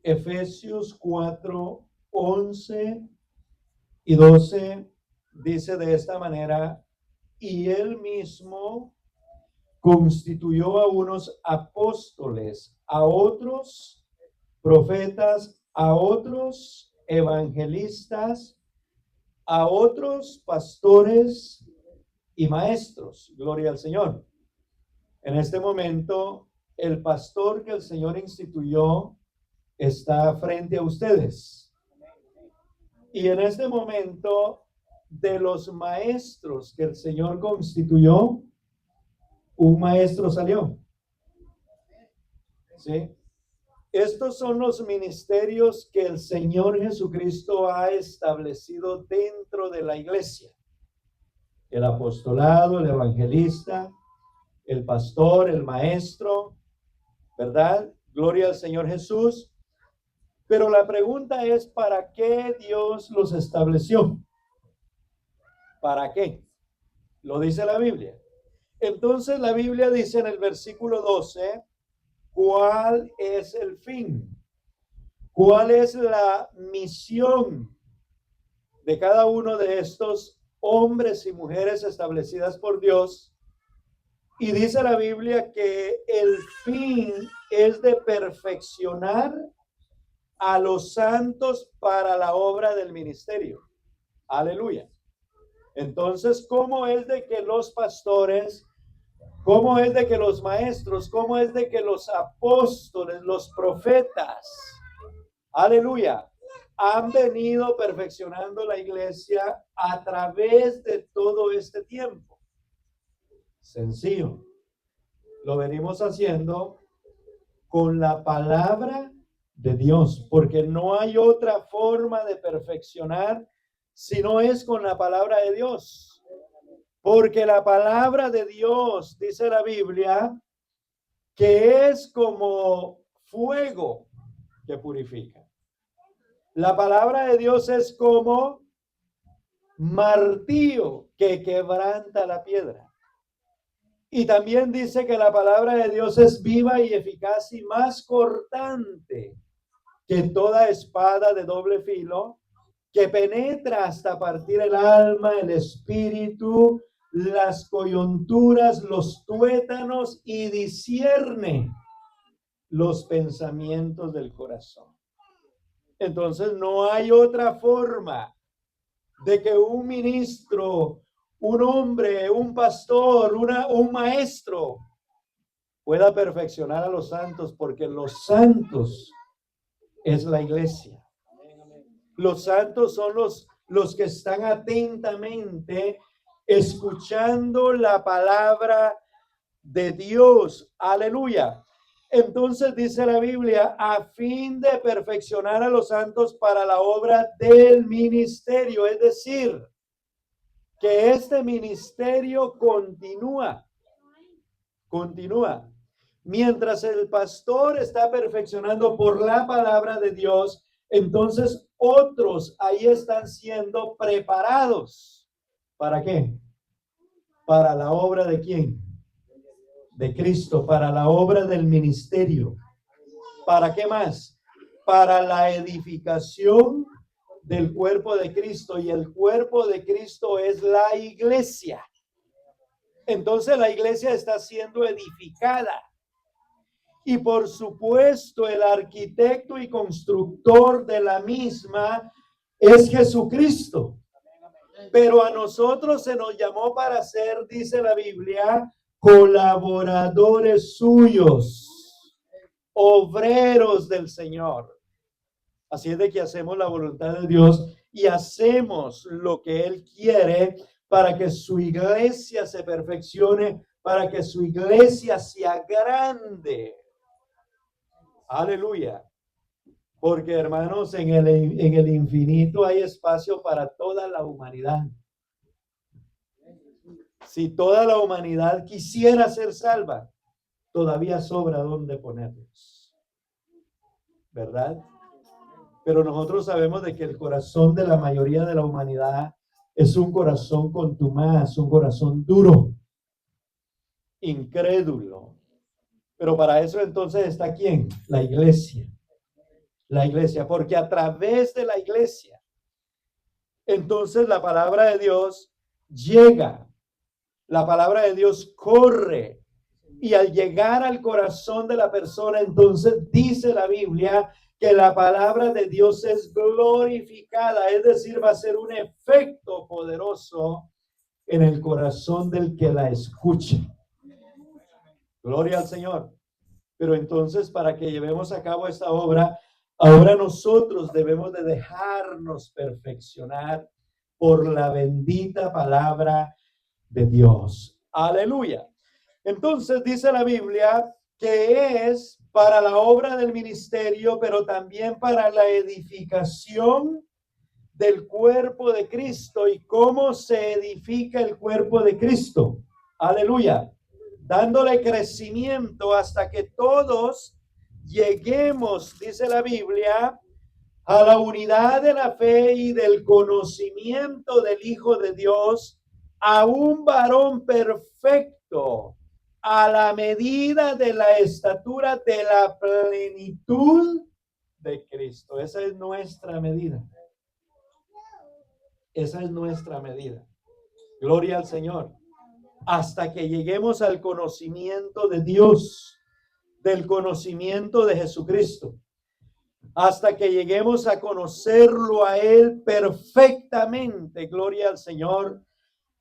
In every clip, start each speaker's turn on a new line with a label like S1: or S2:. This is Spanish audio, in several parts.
S1: Efesios 4, 11 y 12 dice de esta manera: y él mismo constituyó a unos apóstoles, a otros profetas, a otros evangelistas, a otros pastores y maestros. Gloria al Señor. En este momento, el pastor que el Señor instituyó está frente a ustedes. Y en este momento, de los maestros que el Señor constituyó, un maestro salió. ¿Sí? Estos son los ministerios que el Señor Jesucristo ha establecido dentro de la iglesia: el apostolado, el evangelista, el pastor, el maestro, ¿verdad? Gloria al Señor Jesús. Pero la pregunta es, ¿para qué Dios los estableció? ¿Para qué? Lo dice la Biblia. Entonces la Biblia dice en el versículo 12, ¿cuál es el fin? ¿Cuál es la misión de cada uno de estos hombres y mujeres establecidas por Dios? Y dice la Biblia que el fin es de perfeccionar a los santos para la obra del ministerio. Aleluya. Entonces, ¿cómo es de que los pastores, cómo es de que los maestros, cómo es de que los apóstoles, los profetas, aleluya, han venido perfeccionando la iglesia a través de todo este tiempo? Sencillo. Lo venimos haciendo con la palabra de Dios, porque no hay otra forma de perfeccionar si no es con la palabra de Dios. Porque la palabra de Dios, dice la Biblia, que es como fuego que purifica. La palabra de Dios es como martillo que quebranta la piedra. Y también dice que la palabra de Dios es viva y eficaz y más cortante que toda espada de doble filo, que penetra hasta partir el alma, el espíritu, las coyunturas, los tuétanos, y discierne los pensamientos del corazón. Entonces no hay otra forma de que un ministro, un hombre, un pastor, un maestro pueda perfeccionar a los santos, porque los santos es la iglesia. Los santos son los que están atentamente escuchando la palabra de Dios. Aleluya. Entonces dice la Biblia, a fin de perfeccionar a los santos para la obra del ministerio, es decir, que este ministerio continúa. Mientras el pastor está perfeccionando por la palabra de Dios, entonces otros ahí están siendo preparados. ¿Para qué? Para la obra de ¿quién? De Cristo, para la obra del ministerio. ¿Para qué más? Para la edificación del cuerpo de Cristo, y el cuerpo de Cristo es la iglesia. Entonces la iglesia está siendo edificada. Y por supuesto, el arquitecto y constructor de la misma es Jesucristo. Pero a nosotros se nos llamó para ser, dice la Biblia, colaboradores suyos, obreros del Señor. Así es de que hacemos la voluntad de Dios y hacemos lo que Él quiere para que su iglesia se perfeccione, para que su iglesia sea grande. Aleluya. Porque, hermanos, en el infinito hay espacio para toda la humanidad. Si toda la humanidad quisiera ser salva, todavía sobra donde ponerlos, ¿verdad? Pero nosotros sabemos de que el corazón de la mayoría de la humanidad es un corazón contumaz, un corazón duro, incrédulo. Pero para eso entonces está ¿quién? La iglesia. la iglesia, porque a través de la iglesia, entonces la palabra de Dios llega, la palabra de Dios corre, y al llegar al corazón de la persona, entonces dice la Biblia que la palabra de Dios es glorificada, es decir, va a ser un efecto poderoso en el corazón del que la escuche. Gloria al Señor. Pero entonces, para que llevemos a cabo esta obra, ahora nosotros debemos de dejarnos perfeccionar por la bendita palabra de Dios. Aleluya. Entonces dice la Biblia que es para la obra del ministerio, pero también para la edificación del cuerpo de Cristo. ¿Y cómo se edifica el cuerpo de Cristo? Aleluya. Dándole crecimiento hasta que todos lleguemos, dice la Biblia, a la unidad de la fe y del conocimiento del Hijo de Dios, a un varón perfecto, a la medida de la estatura de la plenitud de Cristo. Esa es nuestra medida. Esa es nuestra medida. Gloria al Señor. Hasta que lleguemos al conocimiento de Dios, del conocimiento de Jesucristo. Hasta que lleguemos a conocerlo a Él perfectamente. Gloria al Señor,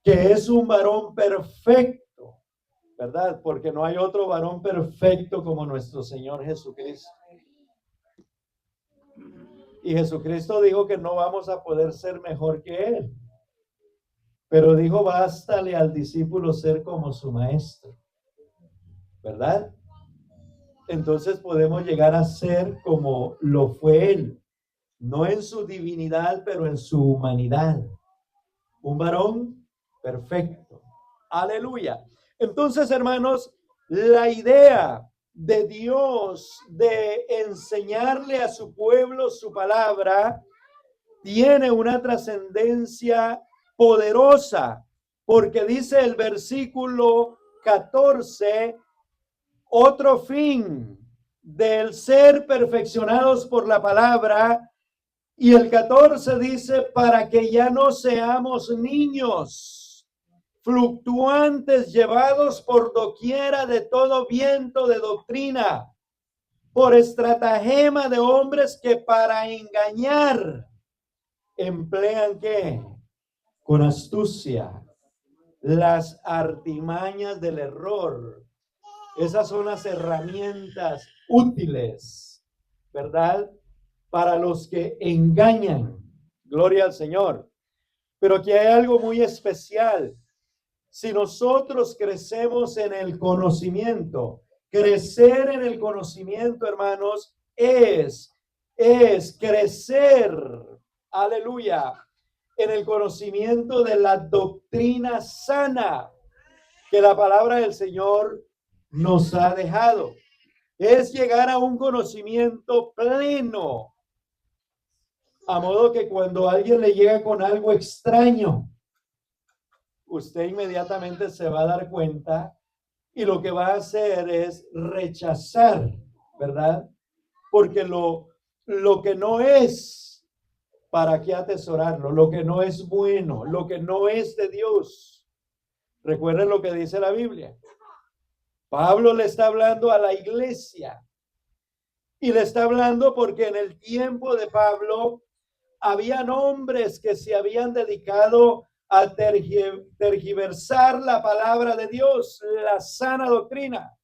S1: que es un varón perfecto, ¿verdad? Porque no hay otro varón perfecto como nuestro Señor Jesucristo. Y Jesucristo dijo que no vamos a poder ser mejor que Él. Pero dijo, bástale al discípulo ser como su maestro, ¿verdad? Entonces podemos llegar a ser como lo fue Él, no en su divinidad, pero en su humanidad. Un varón perfecto. Aleluya. Entonces, hermanos, la idea de Dios de enseñarle a su pueblo su palabra tiene una trascendencia poderosa, porque dice el versículo 14, otro fin del ser perfeccionados por la palabra, y el 14 dice, para que ya no seamos niños, fluctuantes, llevados por doquiera de todo viento de doctrina, por estratagema de hombres que para engañar emplean ¿qué? Con astucia las artimañas del error. Esas son las herramientas útiles, ¿verdad? Para los que engañan. Gloria al Señor. Pero aquí hay algo muy especial. Si nosotros crecemos en el conocimiento, crecer en el conocimiento, hermanos, es crecer, aleluya, en el conocimiento de la doctrina sana que la palabra del Señor nos ha dejado. Es llegar a un conocimiento pleno, a modo que cuando alguien le llega con algo extraño, usted inmediatamente se va a dar cuenta y lo que va a hacer es rechazar, ¿verdad? Porque lo que no es, ¿para qué atesorarlo? Lo que no es bueno, lo que no es de Dios. Recuerden lo que dice la Biblia. Pablo le está hablando a la iglesia y le está hablando porque en el tiempo de Pablo habían hombres que se habían dedicado a tergiversar la palabra de Dios, la sana doctrina.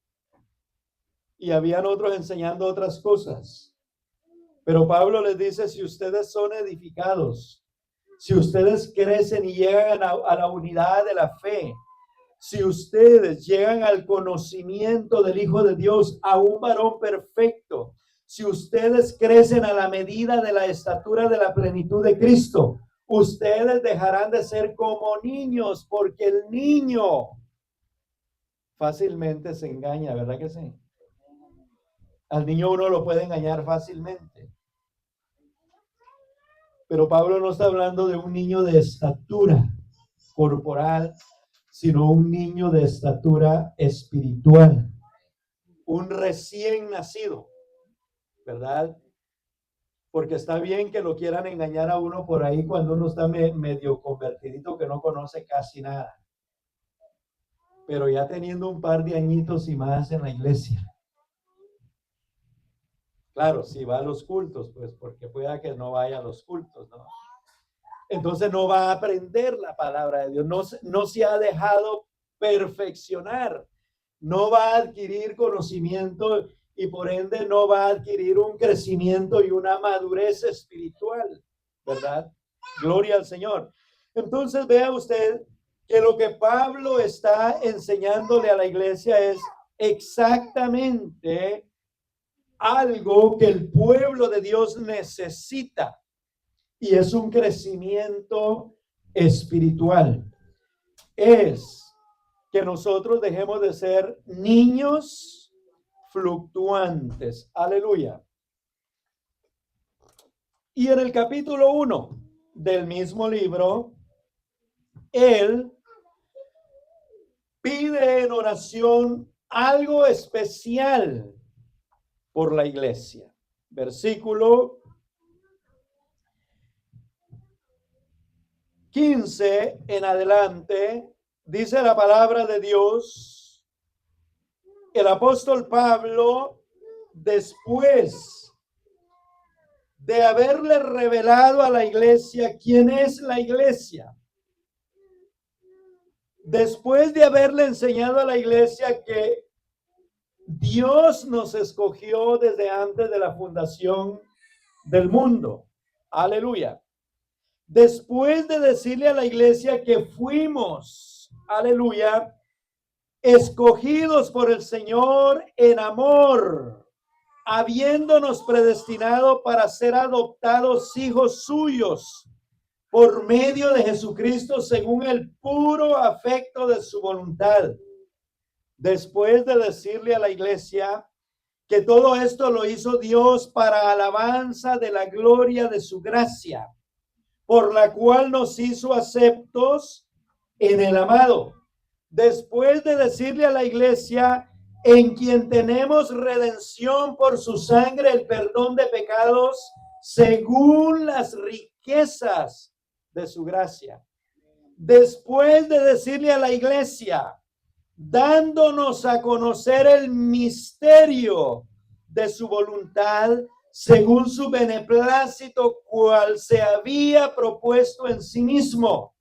S1: Y habían otros enseñando otras cosas. Pero Pablo les dice, si ustedes son edificados, si ustedes crecen y llegan a la unidad de la fe, si ustedes llegan al conocimiento del Hijo de Dios, a un varón perfecto, si ustedes crecen a la medida de la estatura de la plenitud de Cristo, ustedes dejarán de ser como niños, porque el niño fácilmente se engaña, ¿verdad que sí? Al niño uno lo puede engañar fácilmente. Pero Pablo no está hablando de un niño de estatura corporal, sino un niño de estatura espiritual, un recién nacido, ¿verdad? porque está bien que lo quieran engañar a uno por ahí cuando uno está medio convertidito que no conoce casi nada. Pero ya teniendo un par de añitos y más en la iglesia. Claro, si va a los cultos, pues porque pueda que no vaya a los cultos, ¿no? Entonces no va a aprender la palabra de Dios, no se ha dejado perfeccionar, no va a adquirir conocimiento y por ende no va a adquirir un crecimiento y una madurez espiritual, ¿verdad? Gloria al Señor. Entonces vea usted que lo que Pablo está enseñándole a la iglesia es exactamente algo que el pueblo de Dios necesita. Y es un crecimiento espiritual. Es que nosotros dejemos de ser niños fluctuantes. Aleluya. Y en el capítulo 1 del mismo libro, él pide en oración algo especial por la iglesia. Versículo 15 en adelante, dice la palabra de Dios, el apóstol Pablo, después de haberle revelado a la iglesia quién es la iglesia, después de haberle enseñado a la iglesia que Dios nos escogió desde antes de la fundación del mundo, aleluya. Después de decirle a la iglesia que fuimos, aleluya, escogidos por el Señor en amor, habiéndonos predestinado para ser adoptados hijos suyos por medio de Jesucristo según el puro afecto de su voluntad. Después de decirle a la iglesia que todo esto lo hizo Dios para alabanza de la gloria de su gracia, por la cual nos hizo aceptos en el amado. Después de decirle a la iglesia, en quien tenemos redención por su sangre, el perdón de pecados, según las riquezas de su gracia. Después de decirle a la iglesia, dándonos a conocer el misterio de su voluntad, según su beneplácito, cual se había propuesto en sí mismo.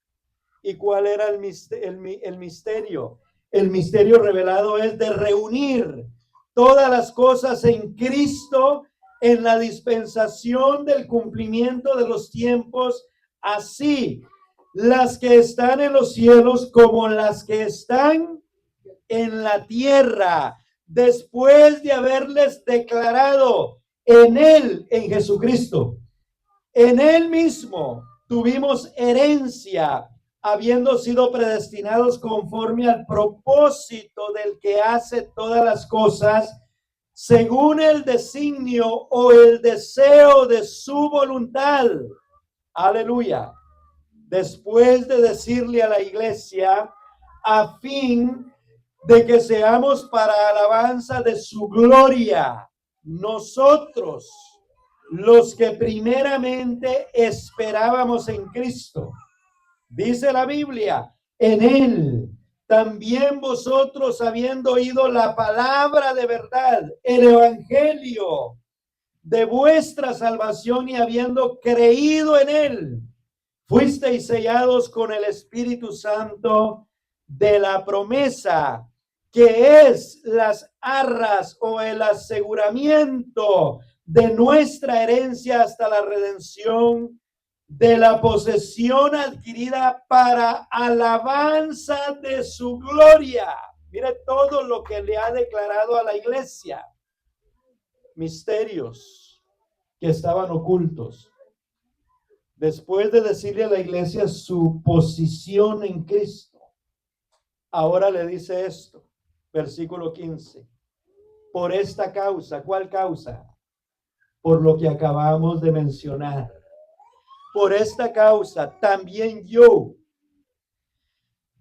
S1: ¿Y cuál era el misterio? El misterio revelado es de reunir todas las cosas en Cristo en la dispensación del cumplimiento de los tiempos, así las que están en los cielos como las que están en la tierra, después de haberles declarado en él, en Jesucristo, en él mismo tuvimos herencia, habiendo sido predestinados conforme al propósito del que hace todas las cosas, según el designio o el deseo de su voluntad. Aleluya. Después de decirle a la iglesia, a fin de que seamos para alabanza de su gloria, nosotros, los que primeramente esperábamos en Cristo. Dice la Biblia, en él también vosotros, habiendo oído la palabra de verdad, el evangelio de vuestra salvación, y habiendo creído en él, fuisteis sellados con el Espíritu Santo de la promesa, que es las arras o el aseguramiento de nuestra herencia hasta la redención de la posesión adquirida para alabanza de su gloria. Mire todo lo que le ha declarado a la iglesia. Misterios que estaban ocultos. Después de decirle a la iglesia su posición en Cristo, ahora le dice esto, versículo 15. Por esta causa, ¿cuál causa? Por lo que acabamos de mencionar. Por esta causa, también yo,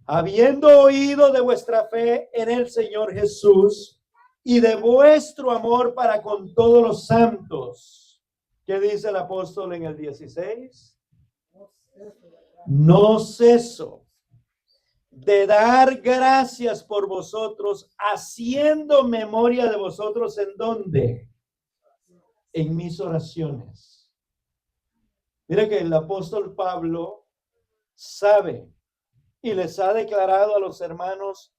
S1: habiendo oído de vuestra fe en el Señor Jesús y de vuestro amor para con todos los santos, ¿Qué dice el apóstol en el 16? No ceso de dar gracias por vosotros, haciendo memoria de vosotros. ¿En dónde? En mis oraciones. Mire que el apóstol Pablo sabe y les ha declarado a los hermanos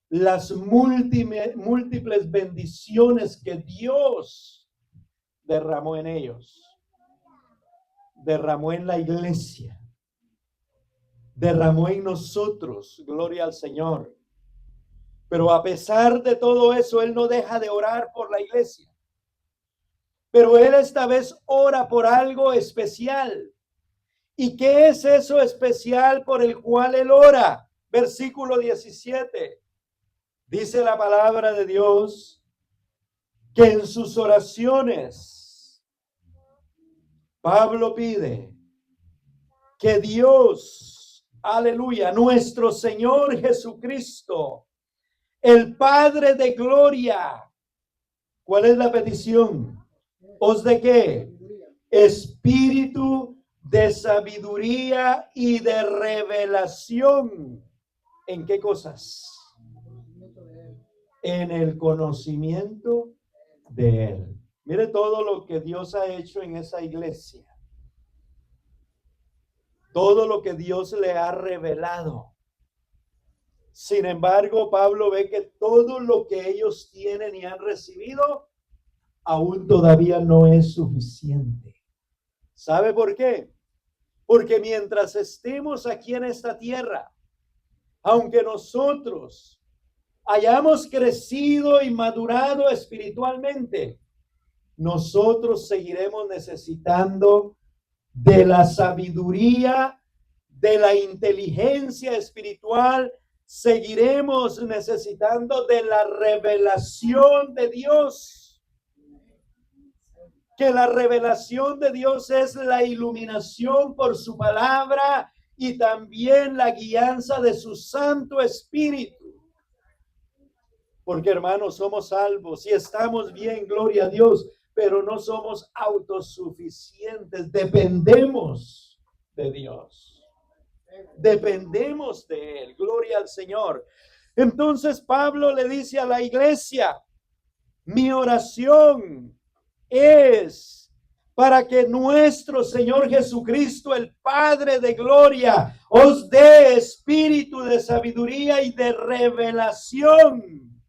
S1: las múltiples bendiciones que Dios derramó en ellos, derramó en la iglesia, derramó en nosotros, gloria al Señor. Pero a pesar de todo eso, él no deja de orar por la iglesia. Pero él esta vez ora por algo especial. ¿Y qué es eso especial por el cual él ora? Versículo 17. Dice la palabra de Dios que en sus oraciones Pablo pide que Dios, aleluya, nuestro Señor Jesucristo, el Padre de gloria. ¿Cuál es la petición? ¿Os de qué? Espíritu de sabiduría y de revelación. ¿En qué cosas? En el conocimiento de Él. Mire todo lo que Dios ha hecho en esa iglesia. Todo lo que Dios le ha revelado. Sin embargo, Pablo ve que todo lo que ellos tienen y han recibido aún todavía no es suficiente. ¿Sabe por qué? Porque mientras estemos aquí en esta tierra, aunque nosotros hayamos crecido y madurado espiritualmente, nosotros seguiremos necesitando de la sabiduría, de la inteligencia espiritual. Seguiremos necesitando de la revelación de Dios. Que la revelación de Dios es la iluminación por su palabra y también la guianza de su Santo Espíritu. Porque, hermanos, somos salvos y estamos bien, gloria a Dios, pero no somos autosuficientes. Dependemos de Dios. Dependemos de Él. Gloria al Señor. Entonces Pablo le dice a la iglesia: mi oración es para que nuestro Señor Jesucristo, el Padre de gloria, os dé espíritu de sabiduría y de revelación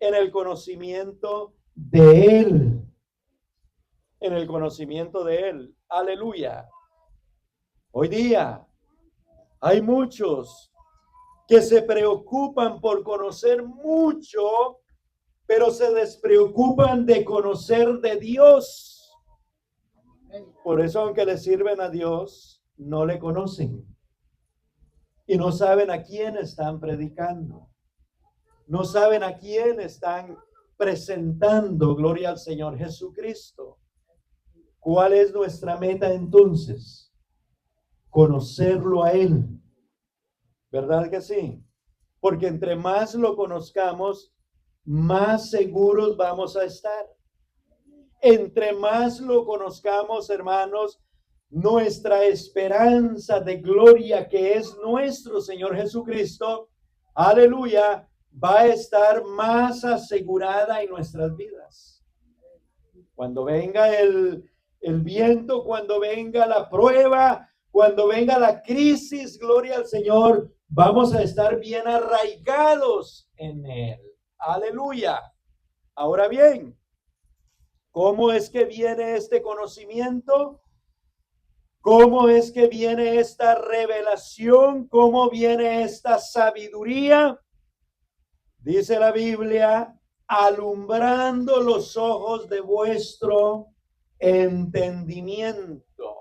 S1: en el conocimiento de Él. En el conocimiento de Él. Aleluya. Hoy día hay muchos que se preocupan por conocer mucho, pero se despreocupan de conocer de Dios. Por eso, aunque le sirven a Dios, no le conocen. Y no saben a quién están predicando. No saben a quién están presentando. Gloria al Señor Jesucristo. ¿Cuál es nuestra meta entonces? Conocerlo a Él. ¿Verdad que sí? Porque entre más lo conozcamos, más seguros vamos a estar. Entre más lo conozcamos, hermanos, nuestra esperanza de gloria, que es nuestro Señor Jesucristo, aleluya, va a estar más asegurada en nuestras vidas. Cuando venga el viento, cuando venga la prueba, cuando venga la crisis, gloria al Señor, vamos a estar bien arraigados en Él. Aleluya. Ahora bien, ¿cómo es que viene este conocimiento? ¿Cómo es que viene esta revelación? ¿Cómo viene esta sabiduría? Dice la Biblia: alumbrando los ojos de vuestro entendimiento.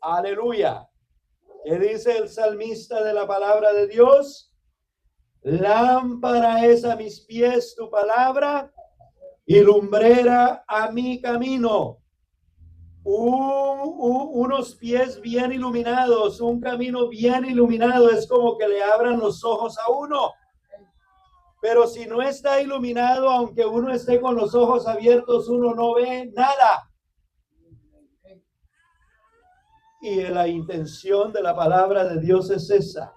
S1: Aleluya. ¿Qué dice el salmista de la palabra de Dios? Lámpara es a mis pies tu palabra y lumbrera a mi camino. Unos pies bien iluminados, un camino bien iluminado, es como que le abran los ojos a uno. Pero si no está iluminado, aunque uno esté con los ojos abiertos, uno no ve nada. Y la intención de la palabra de Dios es esa: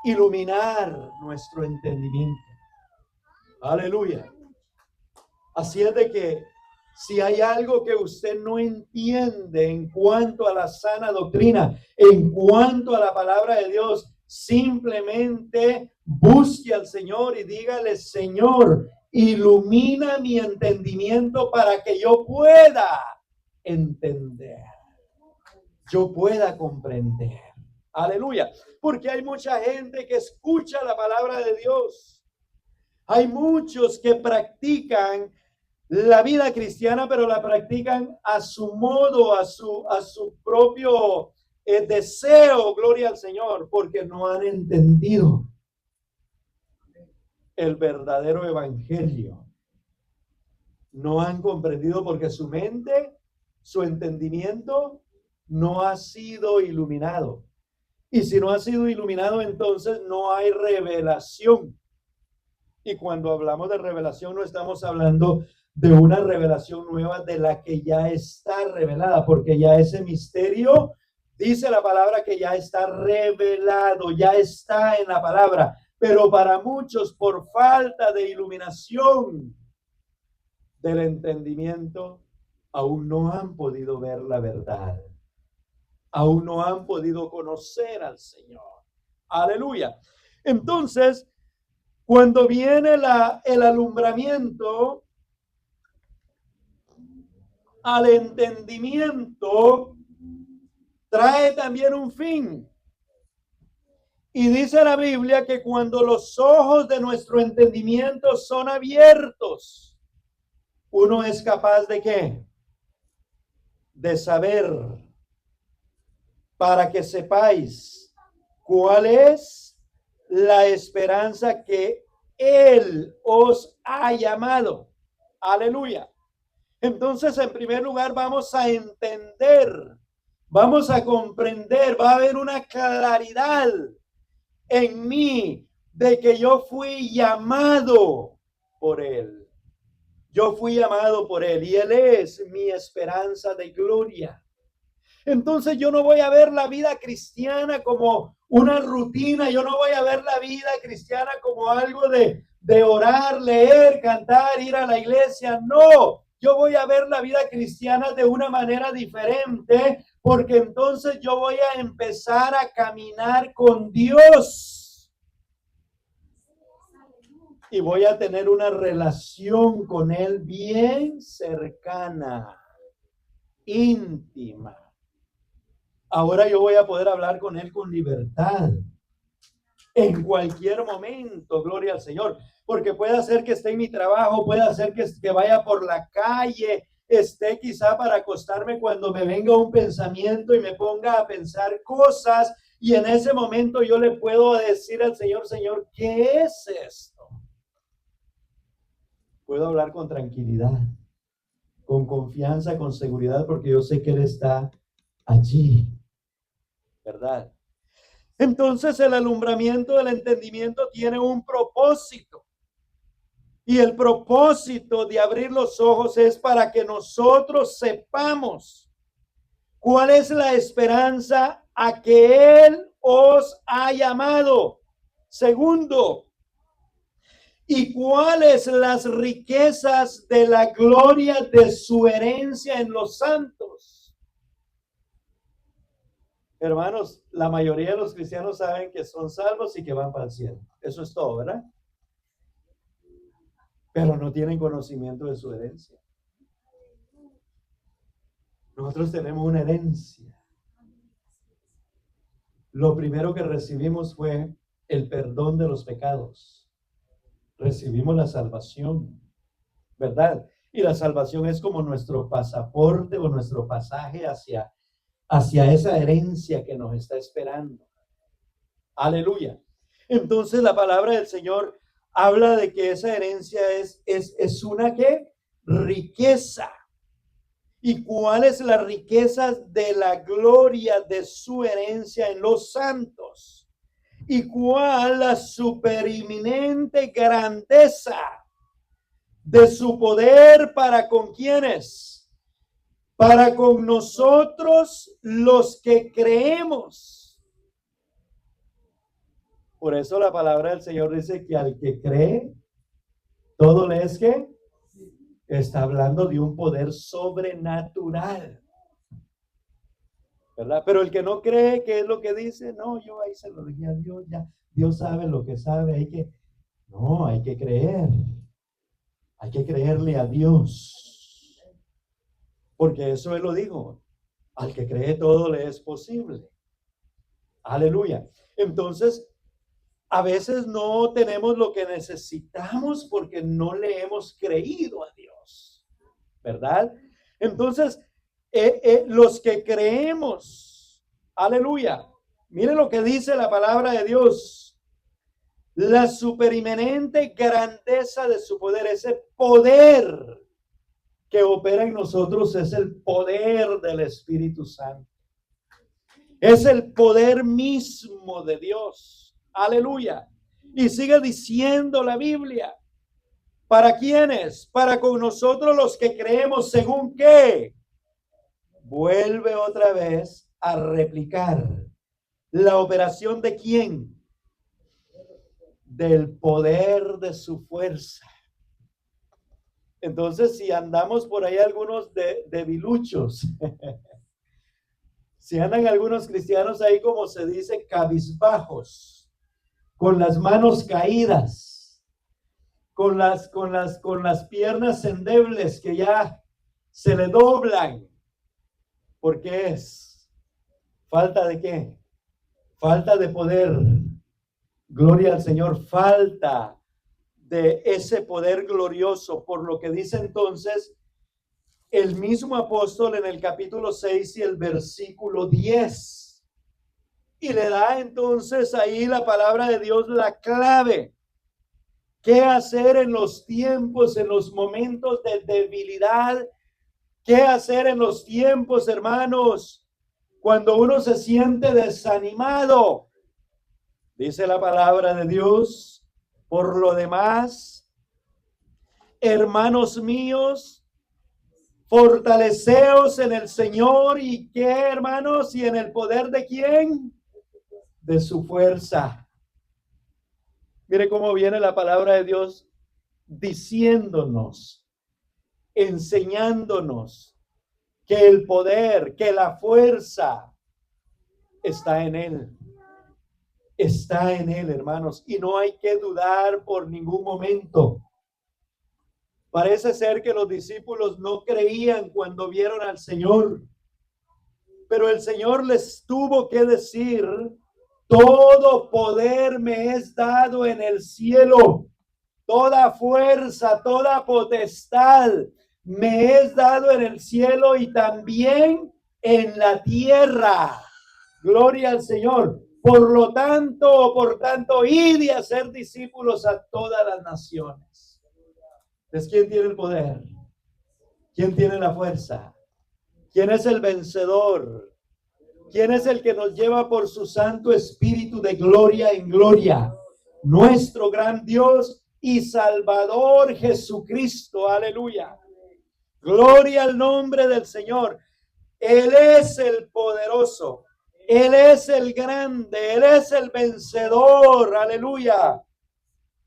S1: iluminar nuestro entendimiento. Aleluya. Así es de que si hay algo que usted no entiende en cuanto a la sana doctrina, en cuanto a la palabra de Dios, simplemente busque al Señor y dígale: Señor, ilumina mi entendimiento para que yo pueda entender, yo pueda comprender. Aleluya. Porque hay mucha gente que escucha la palabra de Dios. Hay muchos que practican la vida cristiana, pero la practican a su modo, a su propio deseo, gloria al Señor, porque no han entendido el verdadero evangelio. No han comprendido porque su mente, su entendimiento no ha sido iluminado. Y si no ha sido iluminado, entonces no hay revelación. Y cuando hablamos de revelación, no estamos hablando de una revelación nueva de la que ya está revelada, porque ya ese misterio, dice la palabra, que ya está revelado, ya está en la palabra. Pero para muchos, por falta de iluminación del entendimiento, aún no han podido ver la verdad. Aún no han podido conocer al Señor. Aleluya. Entonces, cuando viene el alumbramiento al entendimiento, trae también un fin. Y dice la Biblia que cuando los ojos de nuestro entendimiento son abiertos, uno es capaz de ¿qué? De saber, para que sepáis cuál es la esperanza que Él os ha llamado. Aleluya. Entonces, en primer lugar, vamos a entender, vamos a comprender, va a haber una claridad en mí de que yo fui llamado por Él. Yo fui llamado por Él y Él es mi esperanza de gloria. Entonces yo no voy a ver la vida cristiana como una rutina, yo no voy a ver la vida cristiana como algo de orar, leer, cantar, ir a la iglesia. No, yo voy a ver la vida cristiana de una manera diferente, porque entonces yo voy a empezar a caminar con Dios y voy a tener una relación con Él bien cercana, íntima. Ahora yo voy a poder hablar con Él con libertad en cualquier momento, gloria al Señor, porque puede ser que esté en mi trabajo, puede ser que vaya por la calle, esté quizá para acostarme cuando me venga un pensamiento y me ponga a pensar cosas, y en ese momento yo le puedo decir al Señor: Señor, ¿qué es esto? Puedo hablar con tranquilidad, con confianza, con seguridad, porque yo sé que Él está allí. ¿Verdad? Entonces el alumbramiento del entendimiento tiene un propósito. Y el propósito de abrir los ojos es para que nosotros sepamos cuál es la esperanza a que Él os ha llamado. Segundo, y cuáles las riquezas de la gloria de su herencia en los santos. Hermanos, la mayoría de los cristianos saben que son salvos y que van para el cielo. Eso es todo, ¿verdad? Pero no tienen conocimiento de su herencia. Nosotros tenemos una herencia. Lo primero que recibimos fue el perdón de los pecados. Recibimos la salvación, ¿verdad? Y la salvación es como nuestro pasaporte o nuestro pasaje hacia esa herencia que nos está esperando. Aleluya. Entonces la palabra del Señor habla de que esa herencia es una ¿qué? Riqueza. ¿Y cuál es la riqueza de la gloria de su herencia en los santos? ¿Y cuál la supereminente grandeza de su poder para con quienes? para con nosotros los que creemos. Por eso la palabra del Señor dice que al que cree, todo le es que está hablando de un poder sobrenatural, ¿verdad? Pero el que no cree, ¿qué es lo que dice? No, yo ahí se lo dije a Dios, ya Dios sabe lo que sabe, hay que creer, hay que creerle a Dios, porque eso Él lo dijo, al que cree todo le es posible. Aleluya. Entonces, a veces no tenemos lo que necesitamos porque no le hemos creído a Dios, ¿verdad? Entonces, los que creemos, aleluya, miren lo que dice la palabra de Dios, la superinminente grandeza de su poder, ese poder que opera en nosotros es el poder del Espíritu Santo, es el poder mismo de Dios. Aleluya. Y sigue diciendo la Biblia, ¿para quiénes? Para con nosotros los que creemos, ¿según qué? Vuelve otra vez a replicar la operación de quién? Del poder de su fuerza. Entonces, si andamos por ahí algunos debiluchos, si andan algunos cristianos ahí, como se dice, cabizbajos, con las manos caídas, con las piernas endebles que ya se le doblan. ¿Por qué es? ¿Falta de qué? Falta de poder. Gloria al Señor, falta de ese poder glorioso, por lo que dice entonces el mismo apóstol en el capítulo 6 y el versículo 10. Y le da entonces ahí la palabra de Dios la clave. ¿Qué hacer en los tiempos, en los momentos de debilidad? ¿Qué hacer en los tiempos, hermanos, cuando uno se siente desanimado? Dice la palabra de Dios, por lo demás, hermanos míos, fortaleceos en el Señor y ¿qué, hermanos? ¿Y en el poder de quién? De su fuerza. Mire cómo viene la palabra de Dios diciéndonos, enseñándonos que el poder, que la fuerza está en Él. Está en Él, hermanos, y no hay que dudar por ningún momento. Parece ser que los discípulos no creían cuando vieron al Señor, pero el Señor les tuvo que decir: todo poder me es dado en el cielo, toda fuerza, toda potestad me es dado en el cielo y también en la tierra. Gloria al Señor. Por tanto, id y hacer discípulos a todas las naciones. Entonces, ¿quién tiene el poder? ¿Quién tiene la fuerza? ¿Quién es el vencedor? ¿Quién es el que nos lleva por su Santo Espíritu de gloria en gloria? Nuestro gran Dios y Salvador Jesucristo. Aleluya. Gloria al nombre del Señor. Él es el poderoso. Él es el grande. Él es el vencedor. Aleluya.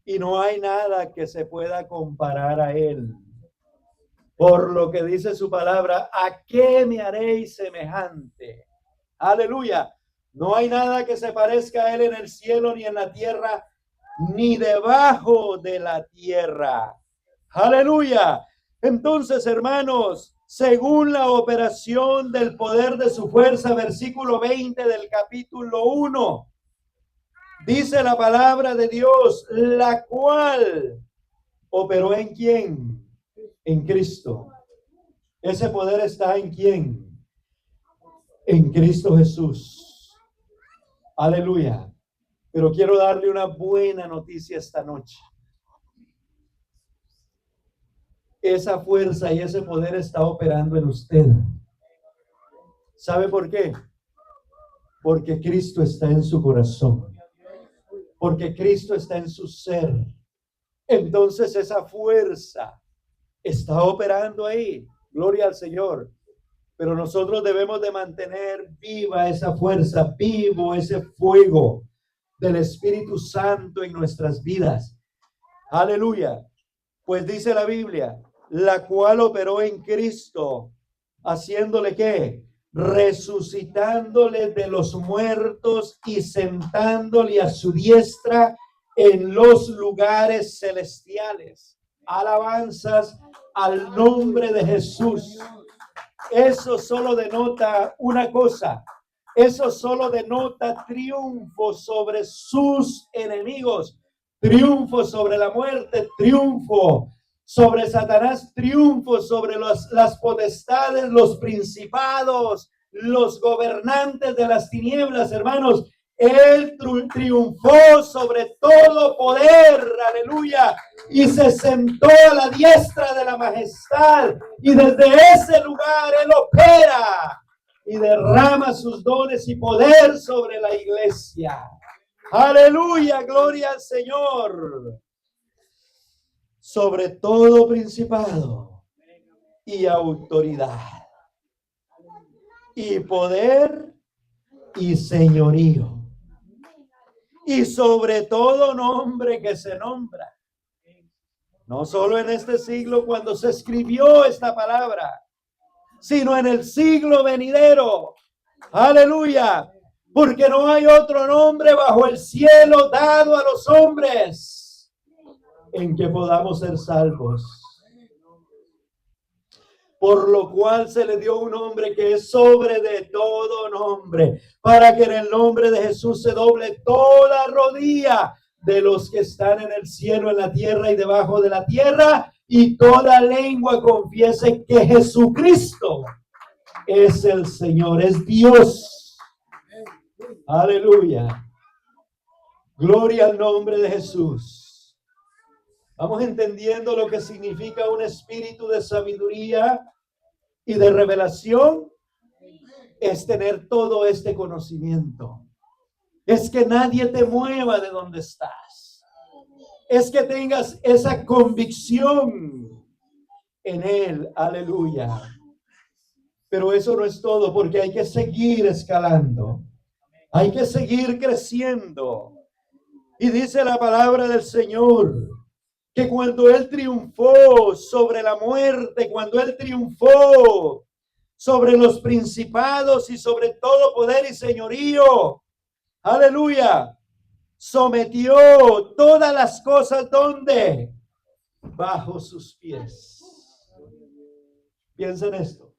S1: Y no hay nada que se pueda comparar a Él. Por lo que dice su palabra, ¿a qué me haréis semejante? Aleluya. No hay nada que se parezca a Él en el cielo, ni en la tierra, ni debajo de la tierra. Aleluya. Entonces, hermanos, según la operación del poder de su fuerza, versículo 20 del capítulo 1, dice la palabra de Dios, la cual operó ¿en quién? En Cristo. Ese poder está ¿en quién? En Cristo Jesús. Aleluya. Pero quiero darle una buena noticia esta noche. Esa fuerza y ese poder está operando en usted. ¿Sabe por qué? Porque Cristo está en su corazón. Porque Cristo está en su ser. Entonces esa fuerza está operando ahí. Gloria al Señor. Pero nosotros debemos de mantener viva esa fuerza, vivo ese fuego del Espíritu Santo en nuestras vidas. Aleluya. Pues dice la Biblia, la cual operó en Cristo, haciéndole ¿qué? Resucitándole de los muertos y sentándole a su diestra en los lugares celestiales. Alabanzas al nombre de Jesús. Eso solo denota una cosa. Eso solo denota triunfo sobre sus enemigos, triunfo sobre la muerte, triunfo sobre Satanás, triunfo sobre las potestades, los principados, los gobernantes de las tinieblas, hermanos. Él triunfó sobre todo poder, aleluya, y se sentó a la diestra de la majestad, y desde ese lugar Él opera y derrama sus dones y poder sobre la iglesia. Aleluya, gloria al Señor. Sobre todo principado y autoridad y poder y señorío, y sobre todo nombre que se nombra. No solo en este siglo cuando se escribió esta palabra, sino en el siglo venidero. Aleluya. Porque no hay otro nombre bajo el cielo dado a los hombres en que podamos ser salvos. Por lo cual se le dio un nombre que es sobre de todo nombre, para que en el nombre de Jesús se doble toda rodilla de los que están en el cielo, en la tierra y debajo de la tierra, y toda lengua confiese que Jesucristo es el Señor, es Dios. Aleluya. Gloria al nombre de Jesús. Vamos entendiendo lo que significa un espíritu de sabiduría y de revelación. Es tener todo este conocimiento. Es que nadie te mueva de donde estás. Es que tengas esa convicción en Él. Aleluya. Pero eso no es todo, porque hay que seguir escalando. Hay que seguir creciendo. Y dice la palabra del Señor que cuando Él triunfó sobre la muerte, cuando Él triunfó sobre los principados y sobre todo poder y señorío, aleluya, sometió todas las cosas, ¿dónde? Bajo sus pies. Piensa en esto,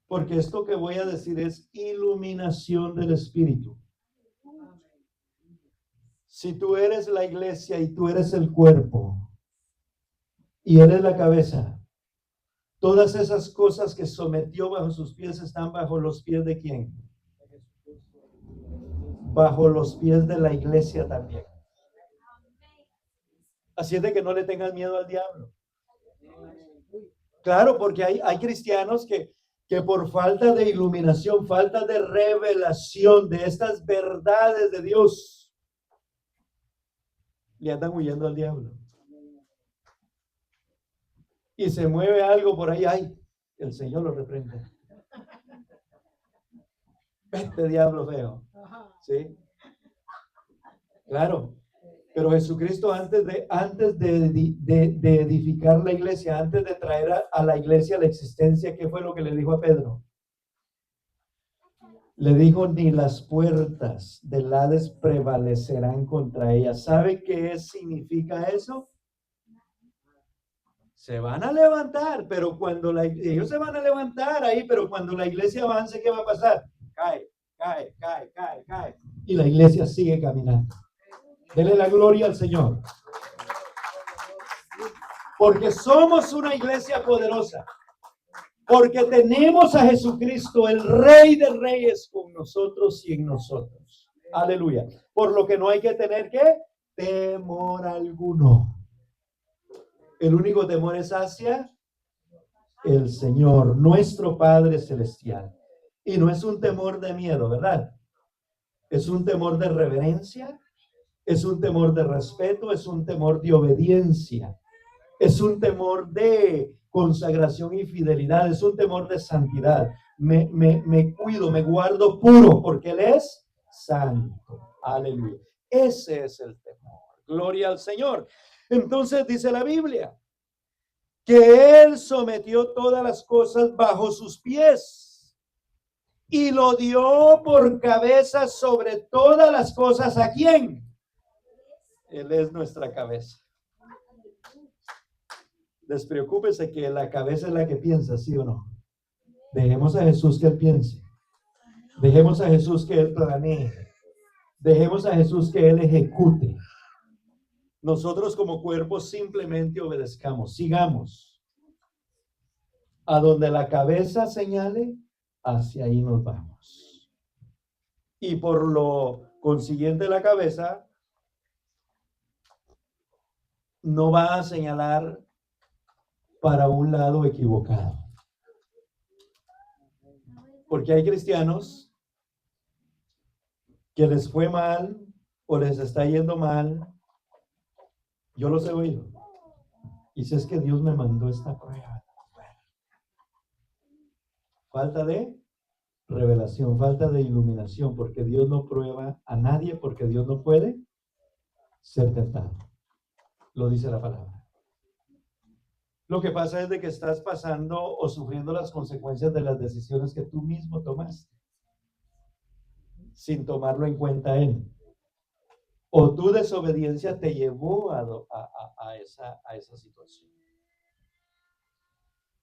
S1: porque esto que voy a decir es iluminación del Espíritu. Si tú eres la iglesia y tú eres el cuerpo y eres la cabeza, todas esas cosas que sometió bajo sus pies están bajo los pies ¿de quién? Bajo los pies de la iglesia también. Así es de que no le tengan miedo al diablo. Claro, porque hay cristianos que por falta de iluminación, falta de revelación de estas verdades de Dios, le andan huyendo al diablo. Y se mueve algo por ahí, ay, el Señor lo reprende. Este diablo feo. ¿Sí? Claro. Pero Jesucristo antes de edificar la iglesia, antes de traer a la iglesia a la existencia, ¿qué fue lo que le dijo a Pedro? Le dijo, ni las puertas del Hades prevalecerán contra ella. ¿Sabe qué significa eso? Se van a levantar, pero cuando ellos se van a levantar ahí, pero cuando la iglesia avance, ¿qué va a pasar? Cae. Y la iglesia sigue caminando. Dele la gloria al Señor. Porque somos una iglesia poderosa. Porque tenemos a Jesucristo, el Rey de Reyes, con nosotros y en nosotros. Aleluya. Por lo que no hay que tener ¿qué? Temor alguno. El único temor es hacia el Señor, nuestro Padre Celestial. Y no es un temor de miedo, ¿verdad? Es un temor de reverencia, es un temor de respeto, es un temor de obediencia. Es un temor de consagración y fidelidad. Es un temor de santidad. Me cuido, me guardo puro porque Él es santo. Aleluya. Ese es el temor. Gloria al Señor. Entonces dice la Biblia que Él sometió todas las cosas bajo sus pies y lo dio por cabeza sobre todas las cosas. ¿A quién? Él es nuestra cabeza. Despreocúpese que la cabeza es la que piensa, ¿sí o no? Dejemos a Jesús que Él piense. Dejemos a Jesús que Él planee. Dejemos a Jesús que Él ejecute. Nosotros como cuerpo simplemente obedezcamos. Sigamos. A donde la cabeza señale, hacia ahí nos vamos. Y por lo consiguiente, la cabeza no va a señalar para un lado equivocado. Porque hay cristianos que les fue mal o les está yendo mal. Yo los he oído. Y si es que Dios me mandó esta prueba. Falta de revelación, falta de iluminación, porque Dios no prueba a nadie, porque Dios no puede ser tentado. Lo dice la palabra. Lo que pasa es de que estás pasando o sufriendo las consecuencias de las decisiones que tú mismo tomaste, sin tomarlo en cuenta Él. O tu desobediencia te llevó a esa situación.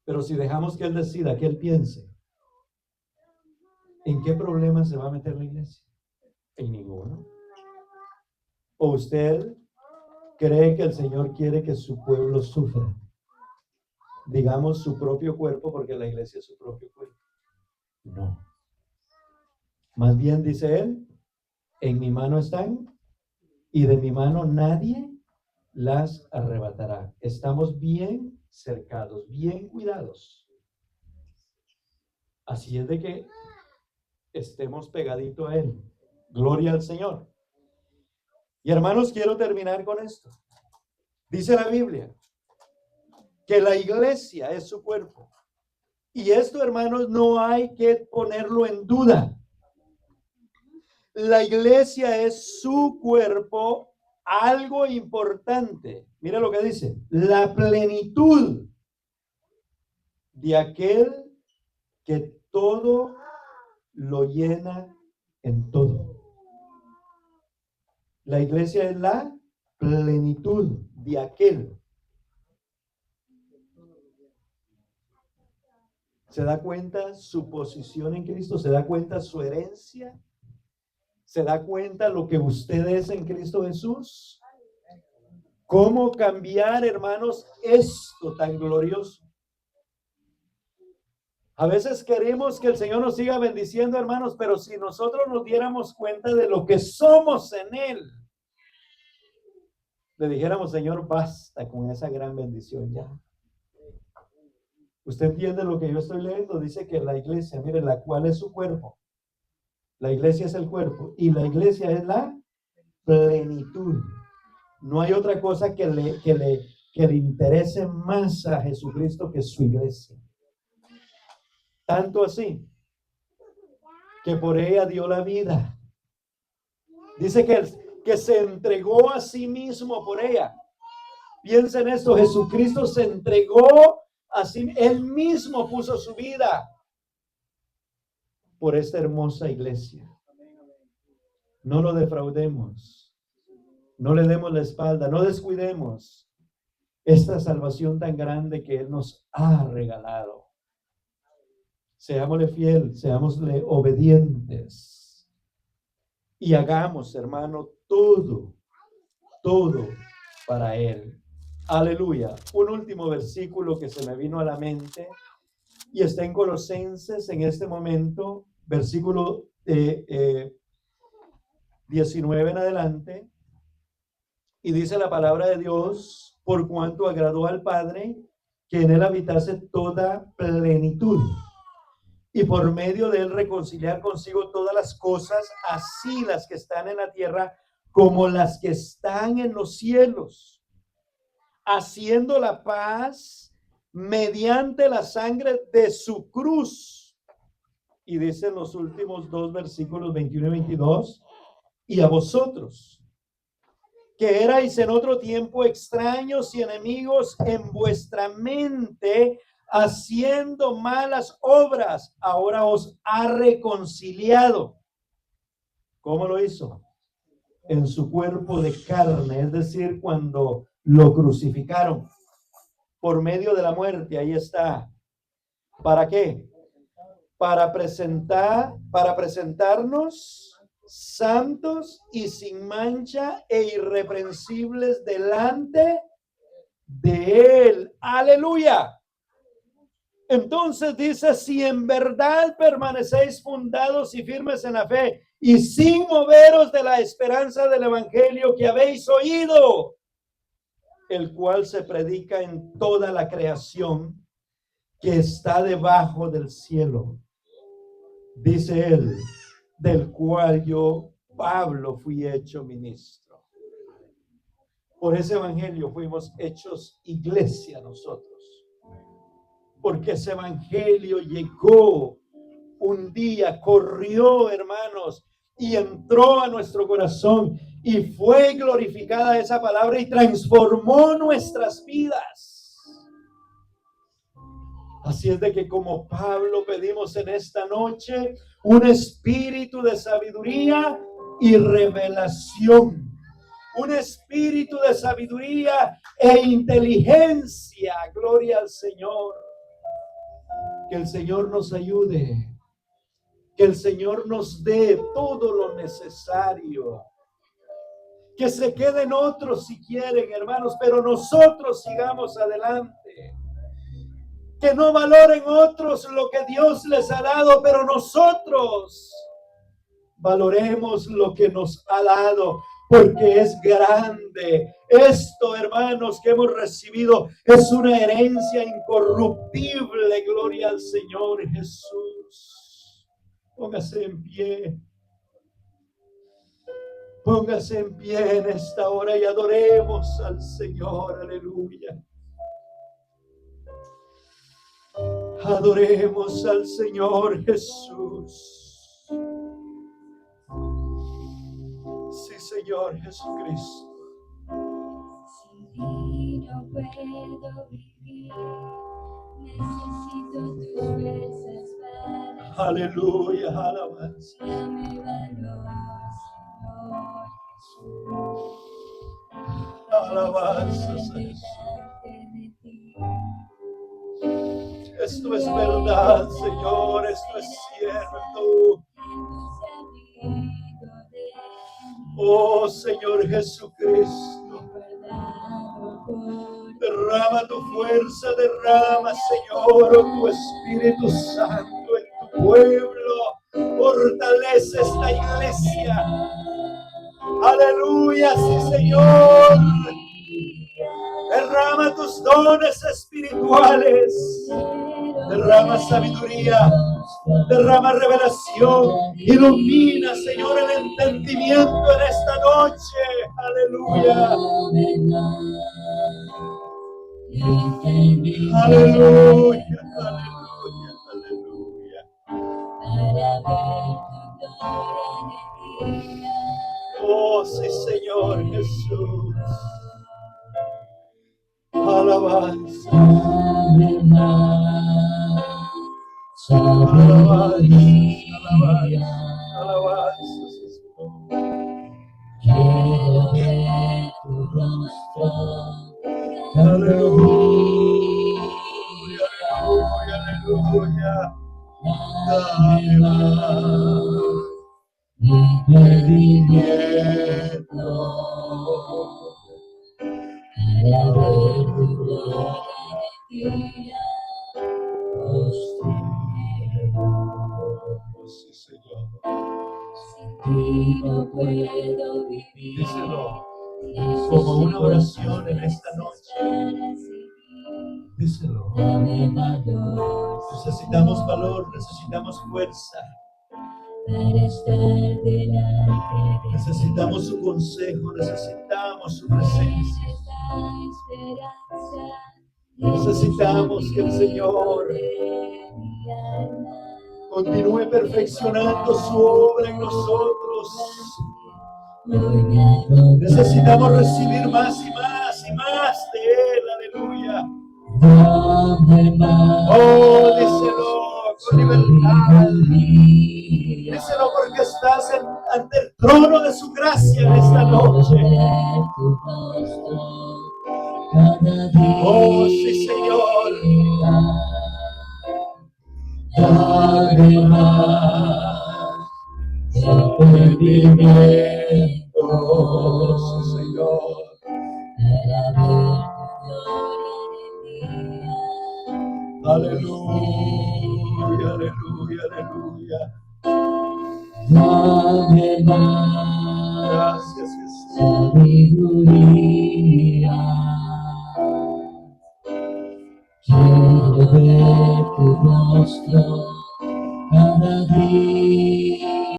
S1: Pero si dejamos que Él decida, que Él piense, ¿en qué problema se va a meter la iglesia? En ninguno. ¿O usted cree que el Señor quiere que su pueblo sufra? Digamos su propio cuerpo, porque la iglesia es su propio cuerpo. No. Más bien dice Él, en mi mano están y de mi mano nadie las arrebatará. Estamos bien cercados, bien cuidados. Así es de que estemos pegaditos a Él. Gloria al Señor. Y hermanos, quiero terminar con esto. Dice la Biblia que la iglesia es su cuerpo. Y esto, hermanos, no hay que ponerlo en duda. La iglesia es su cuerpo, algo importante. Mira lo que dice, la plenitud de aquel que todo lo llena en todo. La iglesia es la plenitud de aquel. ¿Se da cuenta su posición en Cristo? ¿Se da cuenta su herencia? ¿Se da cuenta lo que usted es en Cristo Jesús? ¿Cómo cambiar, hermanos, esto tan glorioso? A veces queremos que el Señor nos siga bendiciendo, hermanos, pero si nosotros nos diéramos cuenta de lo que somos en Él, le dijéramos, Señor, basta con esa gran bendición ya. ¿Usted entiende lo que yo estoy leyendo? Dice que la iglesia, mire, la cual es su cuerpo. La iglesia es el cuerpo y la iglesia es la plenitud. No hay otra cosa que le interese más a Jesucristo que su iglesia. Tanto así que por ella dio la vida. Dice que se entregó a sí mismo por ella. Piensen en esto, Jesucristo se entregó a sí, Él mismo puso su vida por esta hermosa iglesia. No lo defraudemos, no le demos la espalda, no descuidemos esta salvación tan grande que Él nos ha regalado. Seámosle fiel, seámosle obedientes y hagamos, hermano, todo para Él. Aleluya. Un último versículo que se me vino a la mente y está en Colosenses en este momento, versículo 19 en adelante, y dice la palabra de Dios, por cuanto agradó al Padre que en Él habitase toda plenitud, y por medio de Él reconciliar consigo todas las cosas, así las que están en la tierra como las que están en los cielos, haciendo la paz mediante la sangre de su cruz. Y dicen los últimos dos versículos 21 y 22, y a vosotros, que erais en otro tiempo extraños y enemigos en vuestra mente, haciendo malas obras, ahora os ha reconciliado. ¿Cómo lo hizo? En su cuerpo de carne, es decir, cuando lo crucificaron por medio de la muerte. Ahí está. ¿Para qué? Para presentarnos santos y sin mancha e irreprensibles delante de Él. ¡Aleluya! Entonces dice, si en verdad permanecéis fundados y firmes en la fe y sin moveros de la esperanza del evangelio que habéis oído, el cual se predica en toda la creación que está debajo del cielo. Dice él, del cual yo, Pablo, fui hecho ministro. Por ese evangelio fuimos hechos iglesia nosotros. Porque ese evangelio llegó un día, corrió, hermanos, y entró a nuestro corazón y fue glorificada esa palabra y transformó nuestras vidas. Así es de que como Pablo pedimos en esta noche un espíritu de sabiduría y revelación. Un espíritu de sabiduría e inteligencia. Gloria al Señor. Que el Señor nos ayude. Que el Señor nos dé todo lo necesario. Que se queden otros si quieren, hermanos, pero nosotros sigamos adelante. Que no valoren otros lo que Dios les ha dado, pero nosotros valoremos lo que nos ha dado, porque es grande. Esto, hermanos, que hemos recibido es una herencia incorruptible. Gloria al Señor Jesús. Póngase en pie. Póngase en pie en esta hora y adoremos al Señor. Aleluya. Adoremos al Señor Jesús. Sí, Señor Jesucristo.
S2: Sin ti no puedo vivir, necesito tus fuerzas para
S1: Aleluya, alabanza.
S2: dame valor, Señor Jesús.
S1: Alabanza, Señor.
S2: Delante de ti.
S1: Esto es verdad, Señor, esto es cierto. Oh, Señor Jesucristo. Derrama tu fuerza, derrama, Señor, tu Espíritu Santo en tu pueblo. Fortalece esta iglesia. Aleluya, sí, Señor. Derrama tus dones espirituales. Derrama sabiduría. Derrama revelación. Ilumina, Señor, el entendimiento en esta noche. Aleluya. Aleluya. Aleluya. Aleluya. Oh, sí, Señor Jesús. Alabanza. Alabanza. Alabanza.
S2: Quiero ver tu rostro.
S1: Aleluya. Aleluya. Dame más entendimiento
S2: Para ver tu gloria.
S1: Sí, Señor.
S2: Sin ti no puedo vivir.
S1: Díselo como una oración en esta noche. Díselo.
S2: Dame valor.
S1: Necesitamos valor, necesitamos fuerza.
S2: Para estar delante de
S1: Necesitamos su consejo, necesitamos su presencia. Necesitamos que el Señor continúe perfeccionando su obra en nosotros. Necesitamos recibir más y más y más de Él. Aleluya. Oh, díselo con libertad. Díselo porque estás ante el trono de su gracia en esta noche. Oh, sí, Señor. Dame más entendimiento, sí, Señor. Aleluya, aleluya, aleluya. Dame más. Gracias, Jesús. Sabiduría. Quiero ver tu rostro